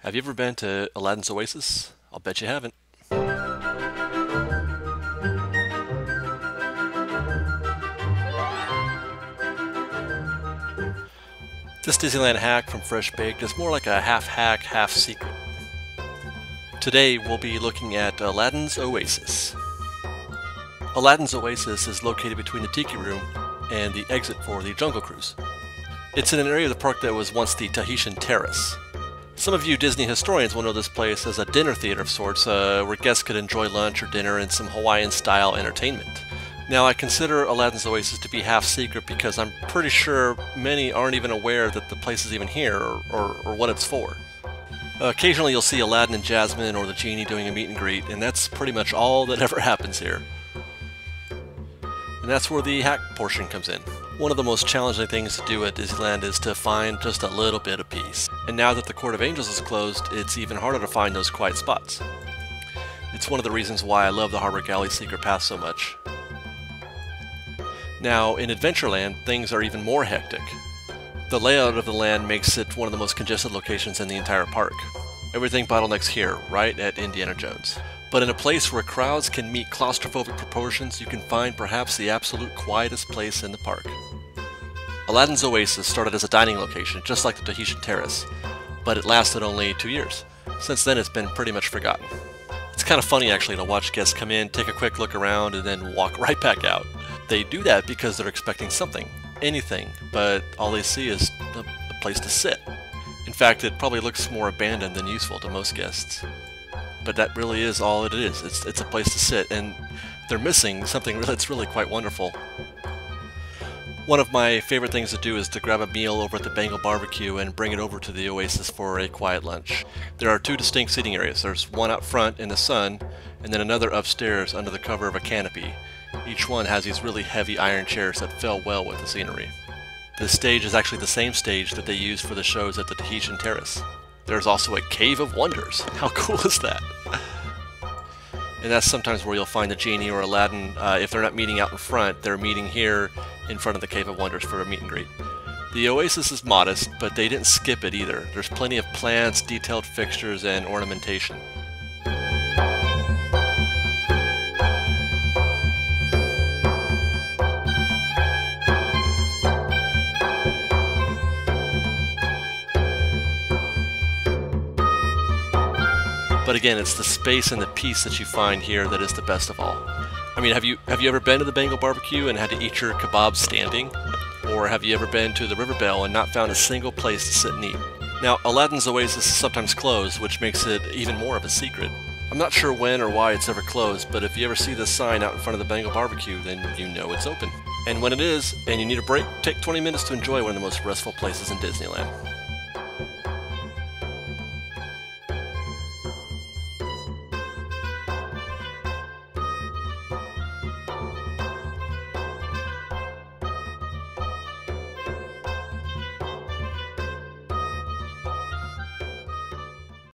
Have you ever been to Aladdin's Oasis? I'll bet you haven't. This Disneyland hack from Fresh Baked is more like a half hack, half secret. Today we'll be looking at Aladdin's Oasis. Aladdin's Oasis is located between the Tiki Room and the exit for the Jungle Cruise. It's in an area of the park that was once the Tahitian Terrace. Some of you Disney historians will know this place as a dinner theater of sorts, where guests could enjoy lunch or dinner and some Hawaiian-style entertainment. Now, I consider Aladdin's Oasis to be half secret because I'm pretty sure many aren't even aware that the place is even here or what it's for. Occasionally you'll see Aladdin and Jasmine or the genie doing a meet and greet, and that's pretty much all that ever happens here. And that's where the hack portion comes in. One of the most challenging things to do at Disneyland is to find just a little bit of peace. And now that the Court of Angels is closed, it's even harder to find those quiet spots. It's one of the reasons why I love the Harbor Galley Secret Path so much. Now, in Adventureland, things are even more hectic. The layout of the land makes it one of the most congested locations in the entire park. Everything bottlenecks here, right at Indiana Jones. But in a place where crowds can meet claustrophobic proportions, you can find perhaps the absolute quietest place in the park. Aladdin's Oasis started as a dining location, just like the Tahitian Terrace, but it lasted only 2 years. Since then, it's been pretty much forgotten. It's kind of funny, actually, to watch guests come in, take a quick look around, and then walk right back out. They do that because they're expecting something, anything, but all they see is a place to sit. In fact, it probably looks more abandoned than useful to most guests. But that really is all it is. It's a place to sit, and they're missing something that's really quite wonderful. One of my favorite things to do is to grab a meal over at the Bengal Barbecue and bring it over to the Oasis for a quiet lunch. There are two distinct seating areas. There's one out front in the sun, and then another upstairs under the cover of a canopy. Each one has these really heavy iron chairs that fell well with the scenery. This stage is actually the same stage that they used for the shows at the Tahitian Terrace. There's also a Cave of Wonders. How cool is that? And that's sometimes where you'll find the genie or Aladdin. If they're not meeting out in front, they're meeting here in front of the Cave of Wonders for a meet and greet. The Oasis is modest, but they didn't skip it either. There's plenty of plants, detailed fixtures, and ornamentation. But again, it's the space and the peace that you find here that is the best of all. I mean, have you ever been to the Bengal Barbecue and had to eat your kebab standing? Or have you ever been to the River Bell and not found a single place to sit and eat? Now, Aladdin's Oasis is sometimes closed, which makes it even more of a secret. I'm not sure when or why it's ever closed, but if you ever see this sign out in front of the Bengal Barbecue, then you know it's open. And when it is, and you need a break, take 20 minutes to enjoy one of the most restful places in Disneyland.